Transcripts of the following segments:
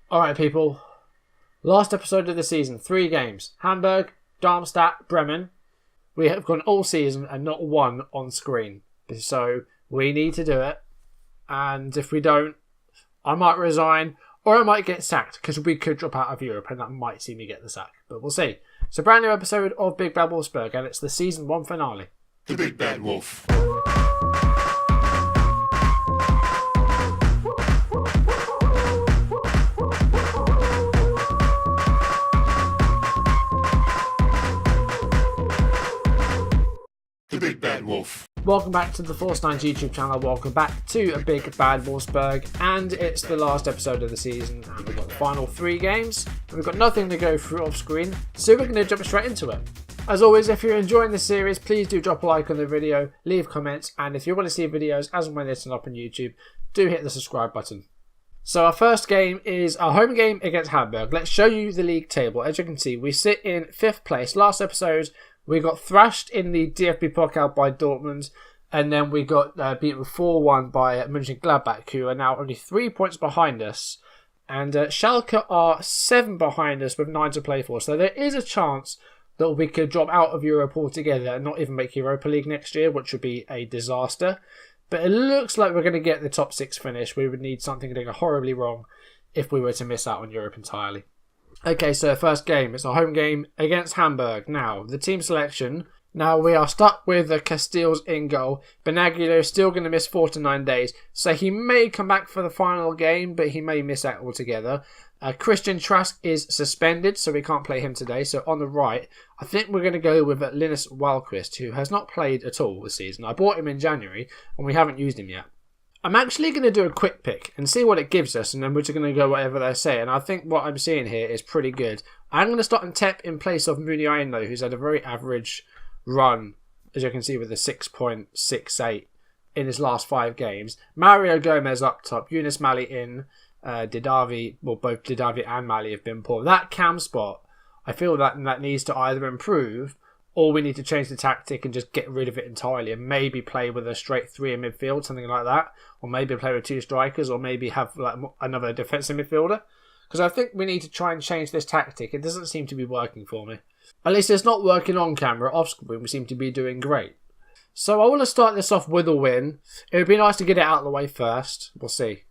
Alright people, last episode of the season, 3 games. Hamburg, Darmstadt, Bremen. We have gone all season and not one on screen. So we need to do it. And if we don't, I might resign or I might get sacked because we could drop out of Europe and that might see me get the sack. But we'll see. It's a brand new episode of Big Bad Wolfsburg and it's the season 1 finale. The Big Bad Wolf. The Big Bad Wolf. Welcome back to the Force 9 YouTube channel. Welcome back to a Big Bad Wolfsburg, and it's the last episode of the season, and we've got the final 3 games, and we've got nothing to go through off screen, so we're going to jump straight into it. As always, if you're enjoying this series, please do drop a like on the video, leave comments, and if you want to see videos as and when they turn up on YouTube, do hit the subscribe button. So our first game is our home game against Hamburg. Let's show you the league table. As you can see, we sit in 5th place. Last episode, we got thrashed in the DFB Pokal by Dortmund, and then we got beaten 4-1 by Mönchengladbach, who are now only 3 points behind us. And Schalke are 7 behind us with 9 to play for. So there is a chance that we could drop out of Europe altogether and not even make Europa League next year, which would be a disaster. But it looks like we're going to get the top 6 finish. We would need something to go horribly wrong if we were to miss out on Europe entirely. Okay, so first game. It's a home game against Hamburg. Now, the team selection. Now, we are stuck with Castells in goal. Benaglio is still going to miss 4 to 9 days. So he may come back for the final game, but he may miss out altogether. Christian Trask is suspended, so we can't play him today. So on the right, I think we're going to go with Linus Wahlqvist, who has not played at all this season. I bought him in January, and we haven't used him yet. I'm actually going to do a quick pick and see what it gives us, and then we're just going to go whatever they say. And I think what I'm seeing here is pretty good. I'm going to start on Tep in place of Muniain, though, who's had a very average run, as you can see, with a 6.68 in his last 5 games. Mario Gomez up top, Yunus Mali in, Didavi, well, both Didavi and Mali have been poor. That cam spot, I feel that needs to either improve, or we need to change the tactic and just get rid of it entirely and maybe play with a straight 3 in midfield, something like that. Or maybe play with 2 strikers, or maybe have like another defensive midfielder. Because I think we need to try and change this tactic. It doesn't seem to be working for me. At least it's not working on camera. Off screen, we seem to be doing great. So I want to start this off with a win. It would be nice to get it out of the way first. We'll see.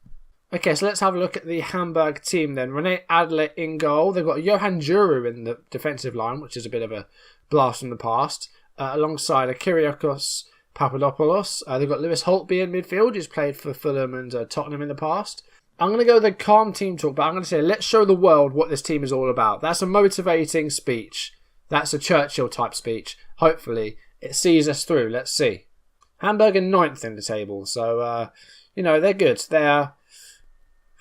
Okay, so let's have a look at the Hamburg team then. Rene Adler in goal. They've got Johan Juru in the defensive line, which is a bit of a blast from the past. Alongside Kyriakos Papadopoulos. They've got Lewis Holtby in midfield, who's played for Fulham and Tottenham in the past. I'm going to go with the calm team talk, but I'm going to say, let's show the world what this team is all about. That's a motivating speech. That's a Churchill type speech. Hopefully, it sees us through. Let's see. Hamburg are 9th in the table, so, they're good. They're...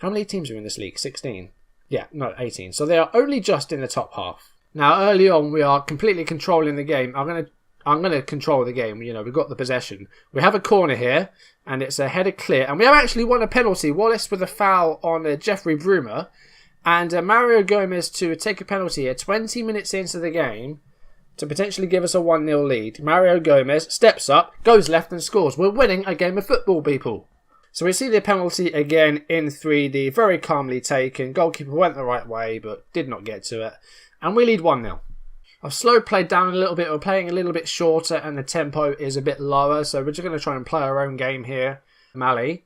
How many teams are in this league? 16? Yeah, no, 18. So they are only just in the top half. Now, early on, we are completely controlling the game. I'm going to control the game. We've got the possession. We have a corner here, and it's a header clear. And we have actually won a penalty. Wallace with a foul on Jeffrey Brumer. And Mario Gomez to take a penalty here 20 minutes into the game to potentially give us a 1-0 lead. Mario Gomez steps up, goes left and scores. We're winning a game of football, people. So we see the penalty again in 3D. Very calmly taken. Goalkeeper went the right way, but did not get to it. And we lead 1-0. I've slow played down a little bit. We're playing a little bit shorter and the tempo is a bit lower. So we're just going to try and play our own game here. Mali.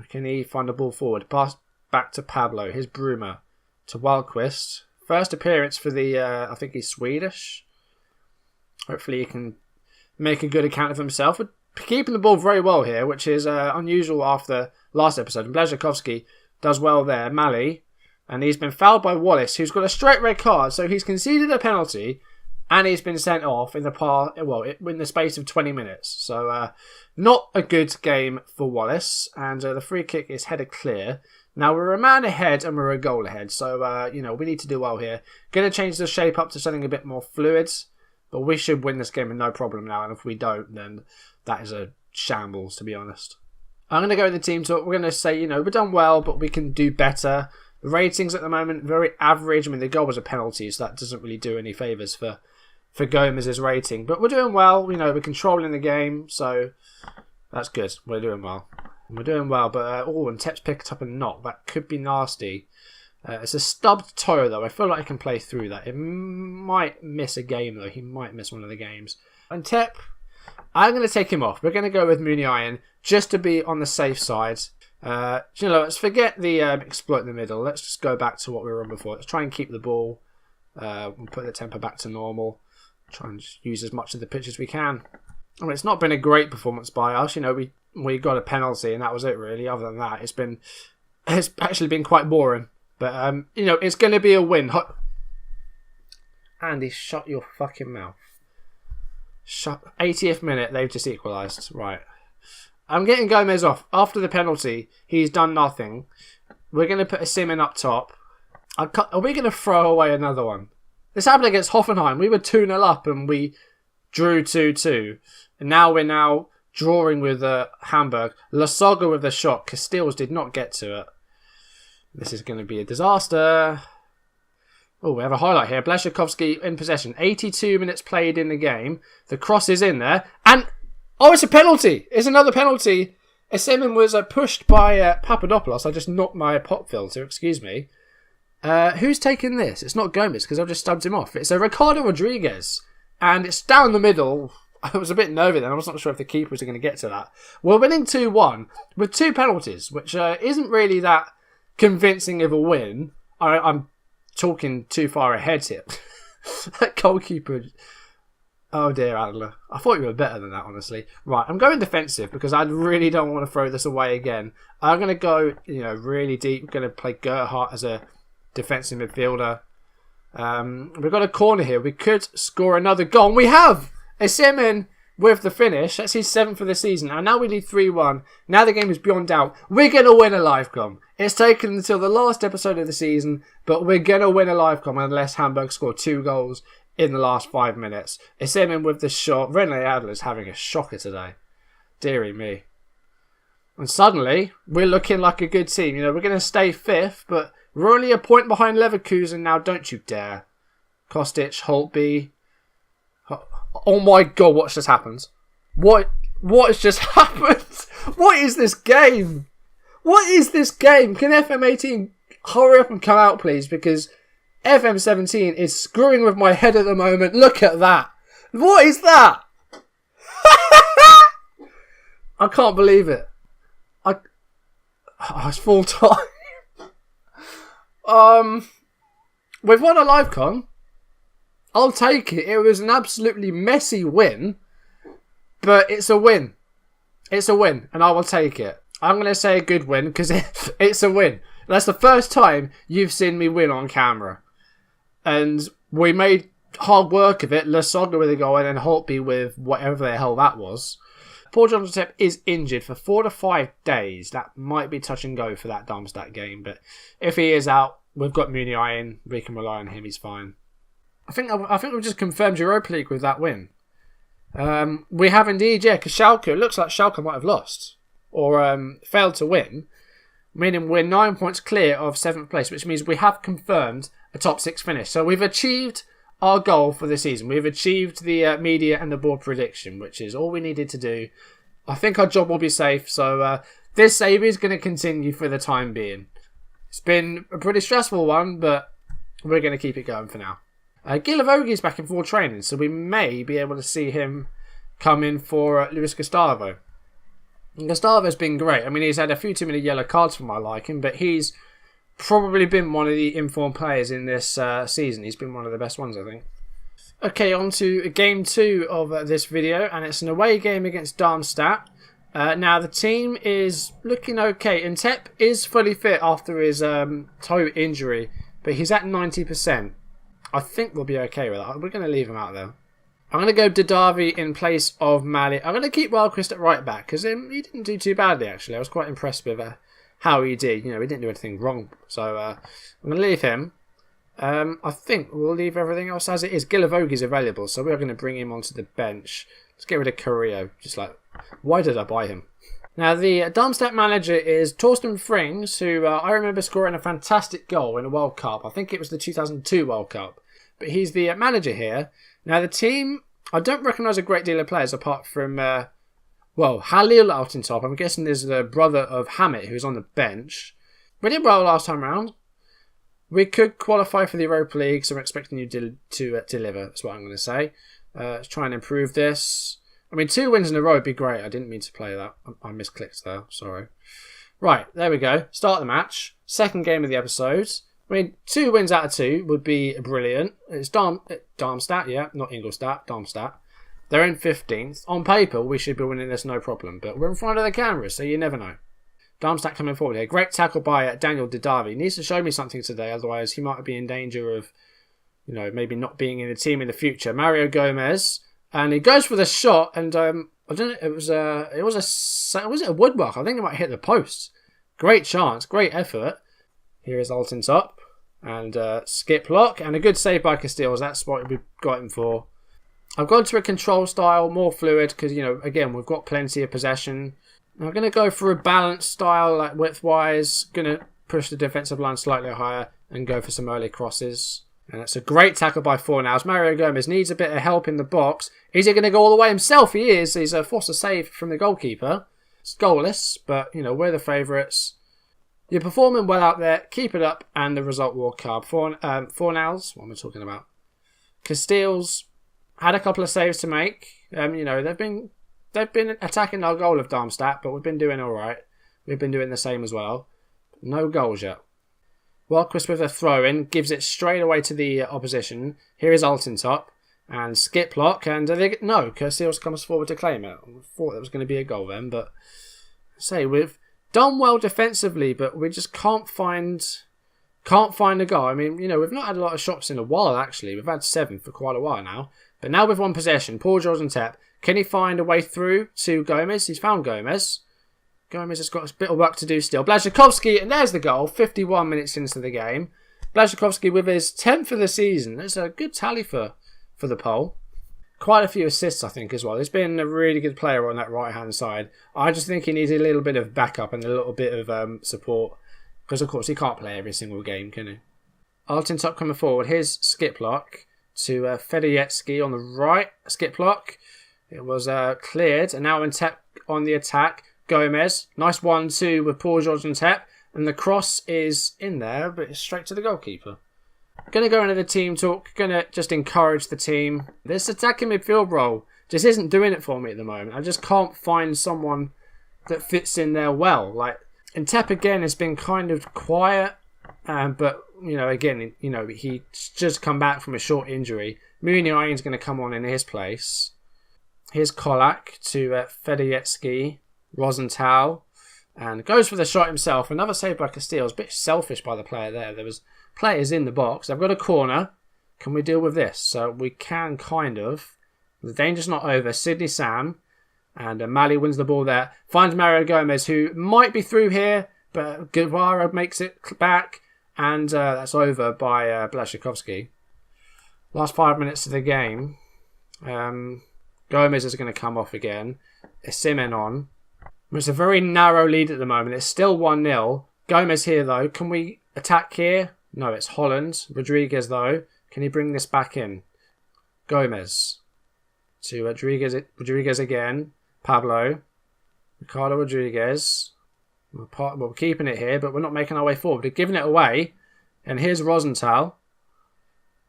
Can he find the ball forward? Pass back to Pablo. Here's Brumer to Wahlqvist. First appearance for the, I think he's Swedish. Hopefully he can make a good account of himself. We're keeping the ball very well here, which is unusual after last episode. And Blazhkovsky does well there. Mali. And he's been fouled by Wallace, who's got a straight red card. So he's conceded a penalty and he's been sent off in the space of 20 minutes. So not a good game for Wallace. And the free kick is headed clear. Now we're a man ahead and we're a goal ahead. So, we need to do well here. Going to change the shape up to something a bit more fluid. But we should win this game with no problem now. And if we don't, then that is a shambles, to be honest. I'm going to go with the team talk. We're going to say, we've done well, but we can do better. The ratings at the moment, very average. I mean, the goal was a penalty, so that doesn't really do any favours for Gomez's rating. But we're doing well. We're controlling the game, so that's good. We're doing well. But, and Tep's picked up a knock. That could be nasty. It's a stubbed toe, though. I feel like I can play through that. It might miss a game, though. He might miss one of the games. And Tep, I'm going to take him off. We're going to go with Muniain just to be on the safe side. Let's forget the exploit in the middle. Let's just go back to what we were on before. Let's try and keep the ball. We'll put the tempo back to normal. Try and just use as much of the pitch as we can. I mean, it's not been a great performance by us. We got a penalty and that was it, really. Other than that, it's actually been quite boring. But, it's going to be a win. Andy, shut your fucking mouth. 80th minute, they've just equalised. Right. I'm getting Gomez off. After the penalty, he's done nothing. We're going to put a Simon up top. Are we going to throw away another one? This happened against Hoffenheim. We were 2-0 up and we drew 2-2. And now we're drawing with Hamburg. Lasoga with the shot. Castells did not get to it. This is going to be a disaster. Oh, we have a highlight here. Blaszczykowski in possession. 82 minutes played in the game. The cross is in there. And, it's a penalty. It's another penalty. Simon was pushed by Papadopoulos. I just knocked my pop filter, excuse me. Who's taking this? It's not Gomez because I've just stubbed him off. It's a Ricardo Rodriguez. And it's down the middle. I was a bit nervy then. I was not sure if the keeper was going to get to that. We're winning 2-1 with 2 penalties, which isn't really that convincing of a win. I'm talking too far ahead here. That goalkeeper. Oh dear, Adler. I thought you were better than that, honestly. Right, I'm going defensive because I really don't want to throw this away again. I'm going to go, really deep. I'm going to play Gerhardt as a defensive midfielder. We've got a corner here. We could score another goal. And we have! Simon with the finish. That's his 7th for the season. And now we lead 3-1. Now the game is beyond doubt. We're going to win a live com. It's taken until the last episode of the season, but we're going to win a live com unless Hamburg score 2 goals in the last 5 minutes. Simon with the shot. Rene Adler's having a shocker today. Deary me. And suddenly, we're looking like a good team. We're going to stay 5th, but we're only a point behind Leverkusen now. Don't you dare. Kostic, Holtby. Oh my god, what's just happened? What has just happened? What is this game? What is this game? Can FM18 hurry up and come out, please? Because FM17 is screwing with my head at the moment. Look at that. What is that? I can't believe it. It's full time. We've won a live con. I'll take it. It was an absolutely messy win, but it's a win. It's a win, and I will take it. I'm going to say a good win because it's a win. That's the first time you've seen me win on camera. And we made hard work of it. Lasoga with a goal and then Holtby with whatever the hell that was. Paul Johnson is injured for 4 to 5 days. That might be touch and go for that Darmstadt game, but if he is out, we've got Muniain. We can rely on him. He's fine. I think we've just confirmed Europa League with that win. We have indeed, yeah, because Schalke, it looks like Schalke might have lost or failed to win, meaning we're 9 points clear of 7th place, which means we have confirmed a top 6 finish. So we've achieved our goal for the season. We've achieved the media and the board prediction, which is all we needed to do. I think our job will be safe, so this save is going to continue for the time being. It's been a pretty stressful one, but we're going to keep it going for now. Gilavogi is back in full training, so we may be able to see him come in for Luis Gustavo. And Gustavo's been great. I mean, he's had a few too many yellow cards for my liking, but he's probably been one of the informed players in this season. He's been one of the best ones, I think. Okay, on to game 2 of this video, and it's an away game against Darmstadt. Now, the team is looking okay, and Tep is fully fit after his toe injury, but he's at 90%. I think we'll be okay with that. We're going to leave him out there. I'm going to go Didavi in place of Mali. I'm going to keep Wildcrest at right back because he didn't do too badly, actually. I was quite impressed with how he did. He didn't do anything wrong. So I'm going to leave him. I think we'll leave everything else as it is. Gilavogi's available, so we're going to bring him onto the bench. Let's get rid of Carrillo. Just like, why did I buy him? Now, the Darmstadt manager is Torsten Frings, who I remember scoring a fantastic goal in a World Cup. I think it was the 2002 World Cup. But he's the manager here. Now, the team, I don't recognise a great deal of players apart from, Halil out in top. I'm guessing there's the brother of Hamit who's on the bench. We did well last time round. We could qualify for the Europa League, so I'm expecting you to deliver. That's what I'm going to say. Let's try and improve this. I mean, 2 wins in a row would be great. I didn't mean to play that. I misclicked there. Sorry. Right, there we go. Start the match. Second game of the episode. I mean, 2 wins out of 2 would be brilliant. It's Darmstadt, yeah, not Ingolstadt, Darmstadt. They're in 15th. On paper, we should be winning this no problem, but we're in front of the camera, so you never know. Darmstadt coming forward here. Great tackle by Daniel Didavi. He needs to show me something today, otherwise he might be in danger of, maybe not being in the team in the future. Mario Gomez, and he goes for the shot, and I don't know, was it a woodwork? I think it might hit the post. Great chance, great effort. Here is Alton top, and skip lock, and a good save by Casteels. That's what we've got him for. I've gone to a control style, more fluid, because, again, we've got plenty of possession. I'm going to go for a balanced style, like width-wise. Going to push the defensive line slightly higher and go for some early crosses. And it's a great tackle by Fornals. Mario Gomez needs a bit of help in the box. Is he going to go all the way himself? He is. He's forced a save from the goalkeeper. It's goalless, but, we're the favourites. You're performing well out there. Keep it up, and the result will come. Fornals, what am I talking about? Casteels had a couple of saves to make. They've been attacking our goal of Darmstadt, but we've been doing all right. We've been doing the same as well. No goals yet. Walquist with a throw-in, gives it straight away to the opposition. Here is Alton top, and skip lock, and Casteels comes forward to claim it. I thought there was going to be a goal then, but we've done well defensively, but we just can't find a goal. I mean, we've not had a lot of shots in a while, actually. We've had 7 for quite a while now. But now with 1 possession, Paul George and Tep. Can he find a way through to Gomez? He's found Gomez. Gomez has got a bit of work to do still. Blaszczykowski, and there's the goal, 51 minutes into the game. Blaszczykowski with his 10th of the season. That's a good tally for the Pole. Quite a few assists, I think, as well. He's been a really good player on that right-hand side. I just think he needs a little bit of backup and a little bit of support. Because, of course, he can't play every single game, can he? Alton top coming forward. Here's skip lock to Fedoretsky on the right. Skip lock. It was cleared, and now on the attack. Gomez, nice 1-2 with Paul George and Tep, and the cross is in there, but it's straight to the goalkeeper. Going to go into the team talk, going to just encourage the team. This attacking midfield role just isn't doing it for me at the moment. I just can't find someone that fits in there well. And Tep again has been kind of quiet, but again, he's just come back from a short injury. Muniain's going to come on in his place. Here's Kolak to Fedoretsky, Rosenthal, and goes for the shot himself. Another save by Casteels. A bit selfish by the player there. There was players in the box. They've got a corner. Can we deal with this? So we can kind of. The danger's not over. Sidney Sam, and Mali wins the ball there. Finds Mario Gomez, who might be through here, but Guevara makes it back, and that's over by Blaszczykowski. Last 5 minutes of the game. Gomez is going to come off again. Simen on. It's a very narrow lead at the moment. It's still 1-0. Gomez here, though. Can we attack here? No, it's Holland. Rodriguez, though. Can he bring this back in? Gomez. To Rodriguez again. Pablo. Ricardo Rodriguez. We're keeping it here, but we're not making our way forward. We're giving it away. And here's Rosenthal.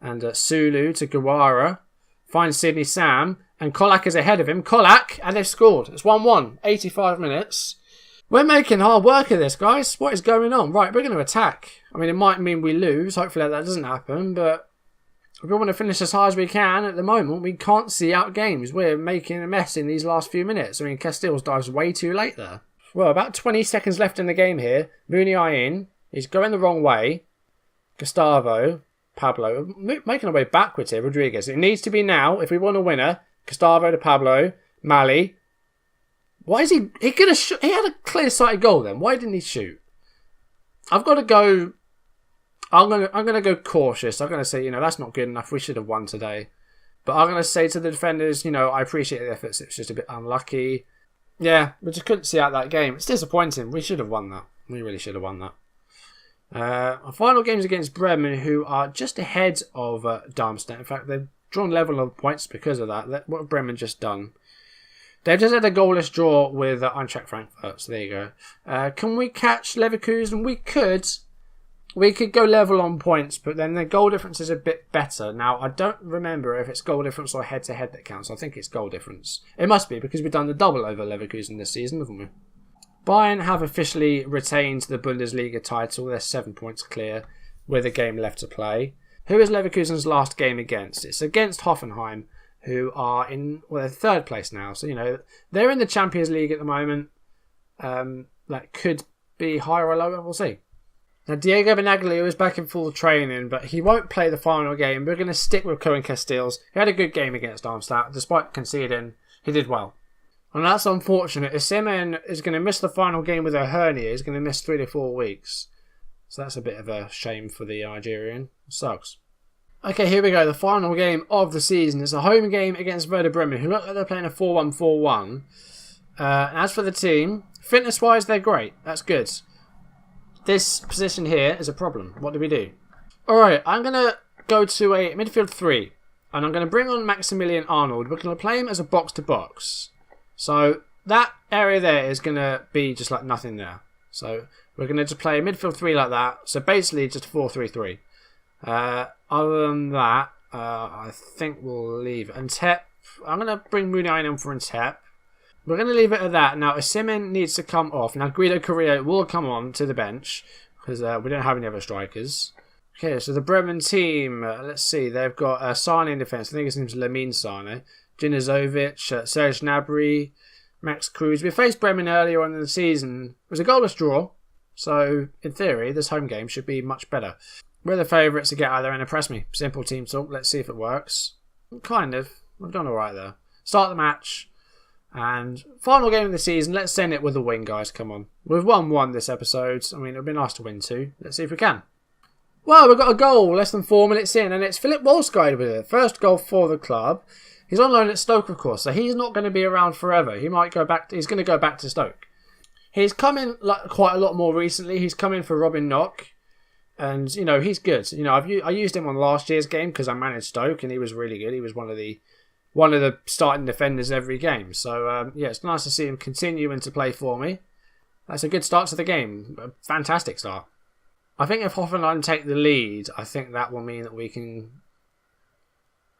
And Sulu to Guevara. Finds Sidney Sam. And Kolak is ahead of him. Kolak, and they've scored. It's 1-1. 85 minutes. We're making hard work of this, guys. What is going on? Right, we're going to attack. I mean, it might mean we lose. Hopefully that doesn't happen. But if we want to finish as high as we can at the moment, we can't see out games. We're making a mess in these last few minutes. I mean, Casteels dives way too late there. Well, about 20 seconds left in the game here. Muniain. He's going the wrong way. Gustavo. Pablo. Making our way backwards here. Rodriguez. It needs to be now if we want a winner. Gustavo to Pablo. Mali. Why is he... He could have... He had a clear-sighted goal then. Why didn't he shoot? I've got to go... I'm gonna go cautious. I'm going to say, that's not good enough. We should have won today. But I'm going to say to the defenders, I appreciate the efforts. It's just a bit unlucky. Yeah, we just couldn't see out that game. It's disappointing. We should have won that. We really should have won that. Our final game's against Bremen, who are just ahead of Darmstadt. In fact, they've drawn level of points because of that. What have Bremen just done? They've just had a goalless draw with Eintracht Frankfurt. So there you go. Can we catch Leverkusen? We could. we could go level on points, but then the goal difference is a bit better. Now, I don't remember if it's goal difference or head-to-head that counts. I think it's goal difference. It must be, because we've done the double over Leverkusen this season, haven't we? Bayern have officially retained the Bundesliga title. They're 7 points clear with a game left to play. Who is Leverkusen's last game against? It's against Hoffenheim, who are in they're third place now. So, they're in the Champions League at the moment. That could be higher or lower. We'll see. Now, Diego Benaglio is back in full training, but he won't play the final game. We're going to stick with Cohen Casteels. He had a good game against Darmstadt. Despite conceding, he did well. And that's unfortunate. Osimhen is going to miss the final game with a hernia. He's going to miss 3 to 4 weeks. So that's a bit of a shame for the Nigerian. It sucks. Okay, here we go. The final game of the season. It's a home game against Werder Bremen, who look like they're playing a 4-1-4-1. As for the team, fitness-wise, they're great. That's good. This position here is a problem. What do we do? Alright, I'm going to go to a midfield 3. And I'm going to bring on Maximilian Arnold. We're going to play him as a box-to-box. So that area there is going to be just like nothing there. So we're going to just play a midfield 3 like that. So basically just 4-3-3. Other than that, I think we'll leave it. And Tep, I'm going to bring Muniain in for Tep. We're going to leave it at that. Now, Osimhen needs to come off. Now, Guido Correa will come on to the bench because we don't have any other strikers. Okay, so the Bremen team, let's see. They've got Sane in defence. I think his name's Lamine Sane. Jinizovic, Serge Gnabry, Max Cruz. We faced Bremen earlier on in the season. It was a goalless draw. So, in theory, this home game should be much better. We're the favourites to get out there and impress me. Simple team talk. Let's see if it works. Kind of. We've done alright there. Start the match. And final game of the season, let's send it with a win, guys. Come on. We've won 1 this episode. I mean, it would be nice to win 2. Let's see if we can. Well, we've got a goal less than 4 minutes in, and it's Philip Wolfsburg with it. First goal for the club. He's on loan at Stoke, of course, so he's not going to be around forever. He might go back. He's going to go back to Stoke. He's come in quite a lot more recently. He's come in for Robin Knock, and he's good. I used him on last year's game because I managed Stoke, and he was really good. He was one of the starting defenders every game. So, it's nice to see him continuing to play for me. That's a good start to the game. A fantastic start. I think if Hoffenheim take the lead, I think that will mean that we can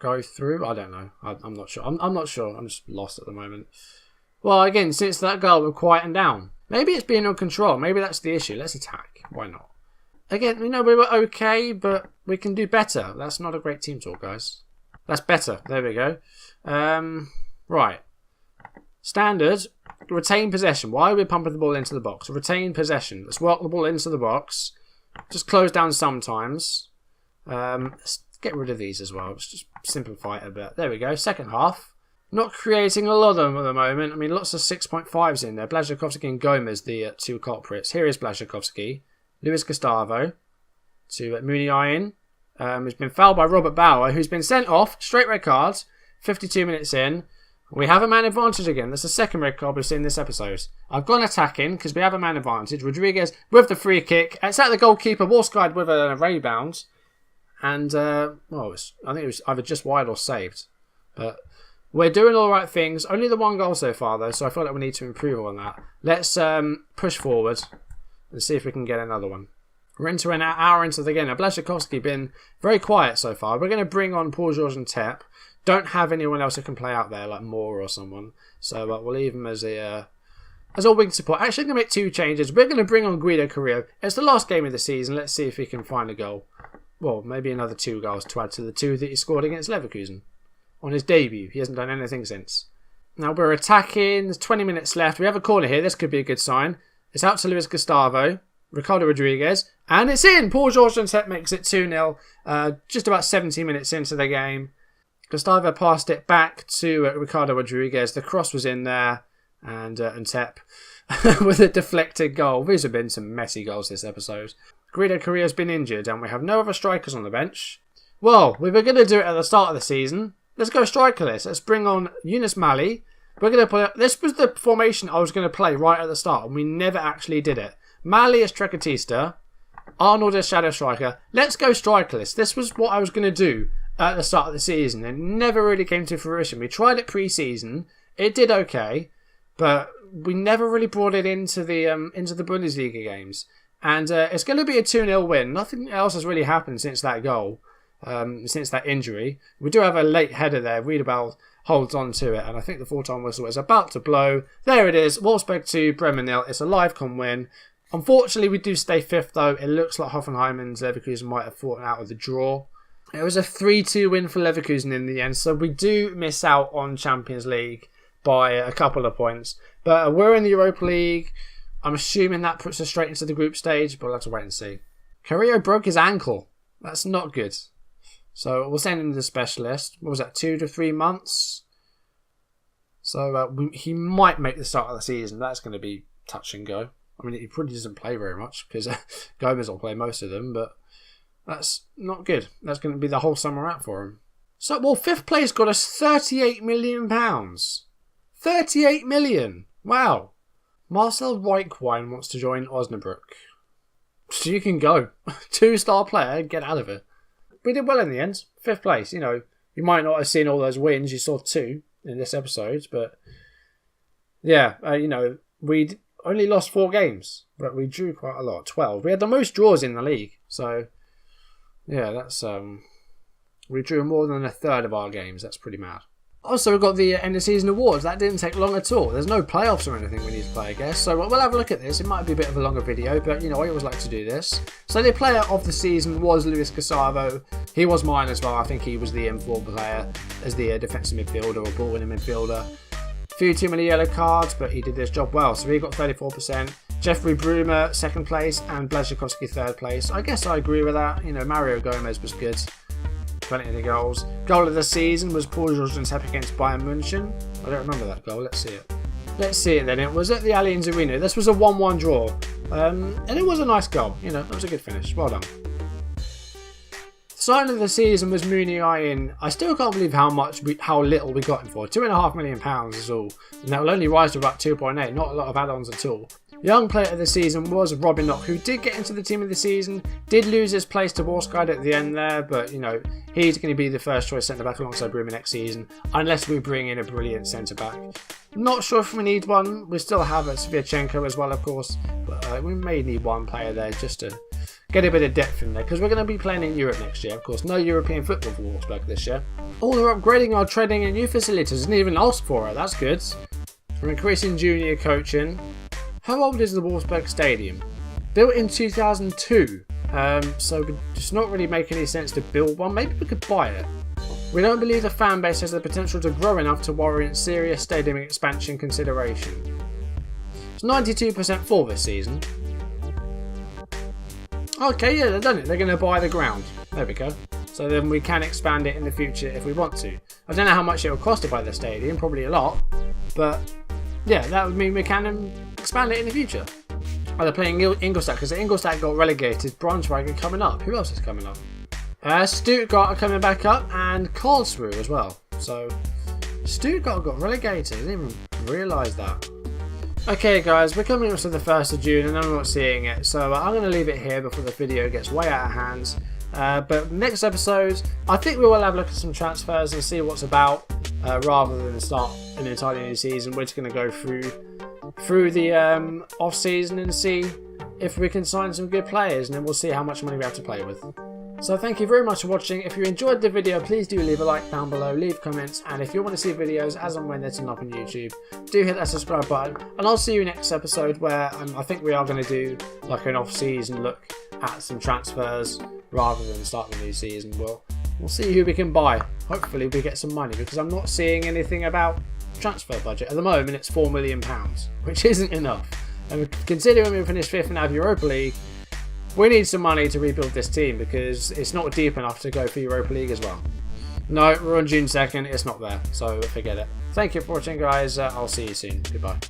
go through. I don't know. I'm not sure. I'm not sure. I'm just lost at the moment. Well, again, since that goal, we're quieting down. Maybe it's being on control. Maybe that's the issue. Let's attack. Why not? Again, we were okay, but we can do better. That's not a great team talk, guys. That's better. There we go. Right. Standard. Retain possession. Why are we pumping the ball into the box? Retain possession. Let's work the ball into the box. Just close down sometimes. Let's get rid of these as well. Let's just simplify it a bit. There we go. Second half. Not creating a lot of them at the moment. I mean, lots of 6.5s in there. Blazhkovsky and Gomez, the 2 culprits. Here is Blazhkovsky. Luis Gustavo to Muniain. Who's been fouled by Robert Bauer, who's been sent off. Straight red card. 52 minutes in. We have a man advantage again. That's the second red card we've seen this episode. I've gone attacking because we have a man advantage. Rodriguez with the free kick. It's at the goalkeeper. Wolfsburg with a rebound. And, I think it was either just wide or saved. But we're doing all the right things. Only the 1 goal so far, though, so I feel like we need to improve on that. Let's push forward and see if we can get another one. We're into an hour into the game. Now, Blazhkovsky been very quiet so far. We're going to bring on Paul George and Tep. Don't have anyone else who can play out there, like Moore or someone. So we'll leave him as a wing support. Actually, I'm going to make 2 changes. We're going to bring on Guido Correa. It's the last game of the season. Let's see if he can find a goal. Well, maybe another 2 goals to add to the 2 that he scored against Leverkusen. On his debut. He hasn't done anything since. Now we're attacking. There's 20 minutes left. We have a corner here. This could be a good sign. It's out to Luis Gustavo. Ricardo Rodriguez. And it's in! Paul George makes it 2-0. Just about 17 minutes into the game. Gustavo passed it back to Ricardo Rodriguez. The cross was in there. And Tep with a deflected goal. These have been some messy goals this episode. Guido Correa's been injured and we have no other strikers on the bench. Well, we were going to do it at the start of the season. Let's go strikerless. Let's bring on Yunus Mali. We're going to play. This was the formation I was going to play right at the start, and we never actually did it. Mali is Trecatista. Arnold is Shadow Striker. Let's go strikerless. This was what I was going to do at the start of the season. It never really came to fruition. We tried it pre-season. It did okay, but we never really brought it into the Bundesliga games. And it's going to be a 2-0 win. Nothing else has really happened since that goal, since that injury. We do have a late header there. Wiedebell holds on to it, and I think the full-time whistle is about to blow. There it is. Wolfsburg 2, Bremen 0. It's a Livecom win. Unfortunately, we do stay 5th, though. It looks like Hoffenheim and Leverkusen might have fought out of the draw. It was a 3-2 win for Leverkusen in the end, so we do miss out on Champions League by a couple of points. But we're in the Europa League. I'm assuming that puts us straight into the group stage, but we'll have to wait and see. Carrillo broke his ankle. That's not good. So we'll send him to the specialist. What was that, 2 to 3 months? So he might make the start of the season. That's going to be touch and go. I mean, he probably doesn't play very much because Gomez will play most of them, but that's not good. That's going to be the whole summer out for him. So, well, 5th place got us £38 million. 38 million! Wow. Marcel Reichwein wants to join Osnabrück. So you can go. 2-star player, get out of it. We did well in the end. 5th place. You know, you might not have seen all those wins. You saw 2 in this episode, but yeah, you know, we only lost 4 games, but we drew quite a lot. 12. We had the most draws in the league, so yeah, that's we drew more than a third of our games. That's pretty mad. Also, we've got the end of season awards. That didn't take long at all. There's no playoffs or anything we need to play, I guess. So we'll have a look at this. It might be a bit of a longer video, but you know, I always like to do this. So the player of the season was Luis Casavo. He was mine as well. I think he was the M4 player as the defensive midfielder or ball-winning midfielder. Few too many yellow cards, but he did his job well. So he got 34%. Jeffrey Brumer, 2nd place, and Blazikowski, 3rd place. I guess I agree with that. You know, Mario Gomez was good. Plenty of the goals. Goal of the season was Paul Georgians-Hep against Bayern München. I don't remember that goal. Let's see it. Let's see it then. It was at the Allianz Arena. This was a 1-1 draw. And it was a nice goal. You know, it was a good finish. Well done. Sign of the season was Mooney in. I still can't believe how little we got him for. £2.5 million is all. And that will only rise to about 2.8. Not a lot of add-ons at all. Young player of the season was Robin Knock, who did get into the team of the season, did lose his place to Warsguide at the end there, but you know, he's going to be the first choice centre back alongside Bremen next season, unless we bring in a brilliant centre back. Not sure if we need one. We still have a Svirchenko as well, of course, but we may need one player there just to get a bit of depth in there, because we're going to be playing in Europe next year. Of course, no European football for Wolfsburg this year. Oh, they're upgrading our training and new facilities. Didn't even ask for it. That's good. We're increasing junior coaching. How old is the Wolfsburg Stadium? Built in 2002, so it does not really make any sense to build one. Maybe we could buy it. We don't believe the fan base has the potential to grow enough to warrant serious stadium expansion consideration. It's 92% full this season. Okay, yeah, they've done it. They're going to buy the ground. There we go. So then we can expand it in the future if we want to. I don't know how much it will cost to buy the stadium, probably a lot, but yeah, that would mean we can expand it in the future. Oh, they're playing Ingolstadt because Ingolstadt got relegated. Braunschweig are coming up. Who else is coming up? Stuttgart are coming back up, and Karlsruhe as well. So Stuttgart got relegated. I didn't even realise that. Okay guys, we're coming up to the 1st of June and I'm not seeing it, so I'm going to leave it here before the video gets way out of hand. But next episode, I think we will have a look at some transfers and see what's about, rather than start an entirely new season. We're just going to go through the off season and see if we can sign some good players, and then we'll see how much money we have to play with. So thank you very much for watching. If you enjoyed the video, please do leave a like down below, leave comments, and if you want to see videos as and when they're turn up on YouTube, do hit that subscribe button, and I'll see you next episode where I think we are going to do like an off-season look at some transfers rather than start the new season. We'll see who we can buy. Hopefully we get some money, because I'm not seeing anything about transfer budget. At the moment it's £4 million, which isn't enough. And considering we finished 5th in our Europa League, we need some money to rebuild this team because it's not deep enough to go for Europa League as well. No, we're on June 2nd, it's not there, so forget it. Thank you for watching guys, I'll see you soon, goodbye.